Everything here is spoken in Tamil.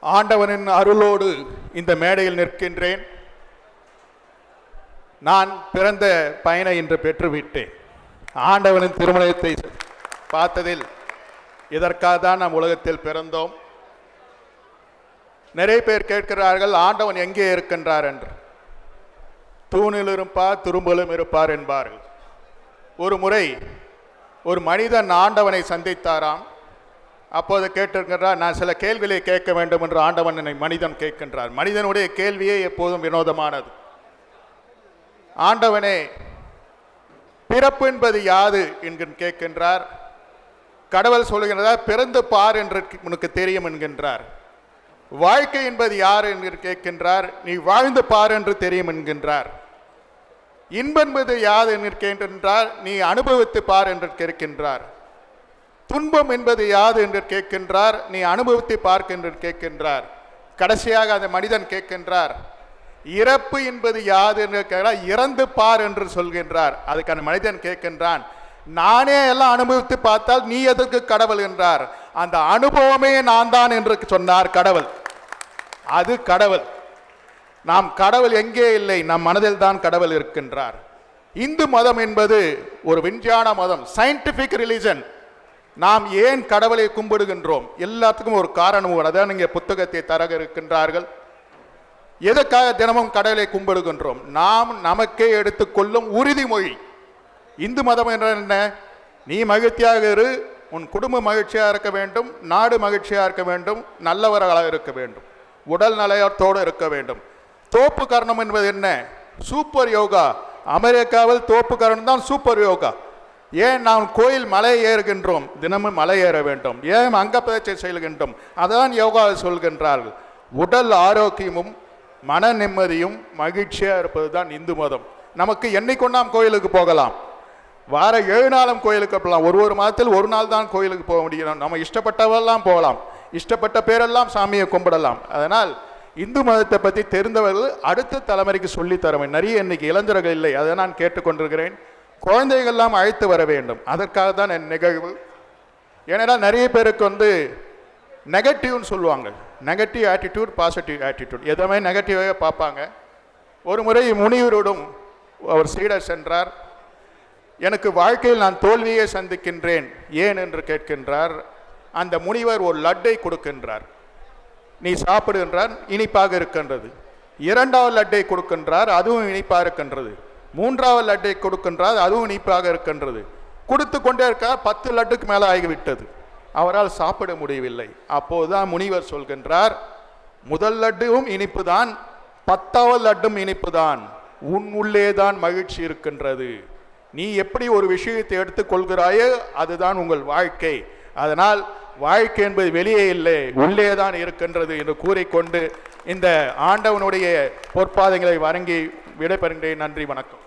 ஆண்டவனின் அருளோடு இந்த மேடையில் நிற்கின்றேன். நான் பிறந்த பயனை இன்று பெற்றுவிட்டேன். ஆண்டவனின் திருமணத்தை பார்த்ததில் இதற்காக தான் நாம் உலகத்தில் பிறந்தோம். நிறைய பேர் கேட்கிறார்கள், ஆண்டவன் எங்கே இருக்கின்றார் என்று. தூணில் இருப்பார், துரும்பிலும் இருப்பார் என்பார்கள். ஒரு முறை ஒரு மனிதன் ஆண்டவனை சந்தித்தாராம். அப்போது கேட்டிருக்கிறார், நான் சில கேள்விகளை கேட்க வேண்டும் என்று ஆண்டவனை மனிதன் கேட்கின்றார். மனிதனுடைய கேள்வியே எப்போதும் வினோதமானது. ஆண்டவனே, பிறப்பு என்பது யாது என்று கேட்கின்றார். கடவுள் சொல்லுகின்றார், பிறந்து பார் என்று உனக்கு தெரியும் என்கின்றார். வாழ்க்கை என்பது யார் என்று கேட்கின்றார். நீ வாழ்ந்து பார் என்று தெரியும் என்கின்றார். இன்பம் என்பது யாது என்று கேட்கின்றார். நீ அனுபவித்து பார் என்று கேட்கின்றார். துன்பம் என்பது யாது என்று கேட்கின்றார். நீ அனுபவித்து பார்க்க என்று கேட்கின்றார். கடைசியாக அந்த மனிதன் கேட்கின்றார், இறப்பு என்பது யாது என்று கேட்கிறார். இறந்து பார் என்று சொல்கின்றார். அதுக்கு அந்த மனிதன் கேட்கின்றான், நானே எல்லாம் அனுபவித்து பார்த்தால் நீ எதற்கு கடவுள் என்றார். அந்த அனுபவமே நான் தான் என்று சொன்னார் கடவுள். அது கடவுள். நாம் கடவுள் எங்கே இல்லை, நம் மனதில் தான் கடவுள் இருக்கின்றார். இந்து மதம் என்பது ஒரு விஞ்ஞான மதம், சயின்டிபிக் ரிலிஜன். நாம் ஏன் கடவுளை கும்பிடுகின்றோம்? எல்லாத்துக்கும் ஒரு காரணம். அதான் இங்கே புத்தகத்தை தர இருக்கின்றார்கள். எதற்காக தினமும் கடவுளை கும்பிடுகின்றோம்? நாம் நமக்கே எடுத்துக்கொள்ளும் உறுதிமொழி. இந்து மதம் என்ன? நீ மகிழ்ச்சியாக இரு, உன் குடும்ப மகிழ்ச்சியாக இருக்க வேண்டும், நாடு மகிழ்ச்சியாக இருக்க வேண்டும், நல்லவர்களாக இருக்க வேண்டும், உடல் நலத்தோடு இருக்க வேண்டும். தோப்பு கரணம் என்பது என்ன? சூப்பர் யோகா. அமெரிக்காவில் தோப்பு கரணம் தான் சூப்பர் யோகா. ஏன் நாம் கோயில் மலை ஏறுகின்றோம்? தினமும் மலை ஏற வேண்டும். ஏன் அங்க பயிற்சி செய்கின்றோம்? அதான் யோகா சொல்கின்றார்கள். உடல் ஆரோக்கியமும் மன நிம்மதியும் மகிழ்ச்சியாக இருப்பது தான் இந்து மதம். நமக்கு என்னைக்கொண்டாம் கோயிலுக்கு போகலாம், வார 7 நாளும் கோயிலுக்கு போகலாம். ஒரு மாதத்தில் ஒரு நாள் தான் கோயிலுக்கு போக முடியும். நம்ம இஷ்டப்பட்டவெல்லாம் போகலாம், இஷ்டப்பட்ட பேரெல்லாம் சாமியை கும்பிடலாம். அதனால் இந்து மதத்தை பற்றி தெரிந்தவர்கள் அடுத்த தலைமுறைக்கு சொல்லித்தர வேண்டும். நிறைய இன்னைக்கு இளைஞர்கள் இல்லை, அதை நான் கேட்டுக்கொண்டிருக்கிறேன். குழந்தைகள்லாம் அழைத்து வர வேண்டும். அதற்காக தான் என் நிகழ்வு. ஏனென்றால் நிறைய பேருக்கு நெகட்டிவ்னு சொல்லுவாங்க. நெகட்டிவ் ஆட்டிடியூட், பாசிட்டிவ் ஆட்டிடியூட், எதுவுமே நெகட்டிவாக பார்ப்பாங்க. ஒரு முறை முனிவரோடும் அவர் சீடர் சென்றார். எனக்கு வாழ்க்கையில் நான் தோல்வியை சந்திக்கின்றேன், ஏன் என்று கேட்கின்றார். அந்த முனிவர் ஒரு லட்டை கொடுக்கின்றார். நீ சாப்பிடுகின்றார், இனிப்பாக இருக்கின்றது. 2வது லட்டை கொடுக்கின்றார், அதுவும் இனிப்பாக இருக்கின்றது. 3வது லட்டை கொடுக்கின்றார், அதுவும் இனிப்பாக இருக்கின்றது. கொடுத்து கொண்டே இருக்கார். 10 லட்டுக்கு மேலே ஆகிவிட்டது. அவரால் சாப்பிட முடியவில்லை. அப்போதுதான் முனிவர் சொல்கின்றார், முதல் லட்டும் இனிப்பு தான், 10வது லட்டும் இனிப்பு தான். உன் உள்ளேதான் மகிழ்ச்சி இருக்கின்றது. நீ எப்படி ஒரு விஷயத்தை எடுத்துக்கொள்கிறாயோ அதுதான் உங்கள் வாழ்க்கை. அதனால் வாழ்க்கை என்பது வெளியே இல்லை, உள்ளே தான் இருக்கின்றது என்று கூறிக்கொண்டு இந்த ஆண்டவனுடைய பொற்பாதங்களை வணங்கி விடைபெறுகின்றேன். நன்றி, வணக்கம்.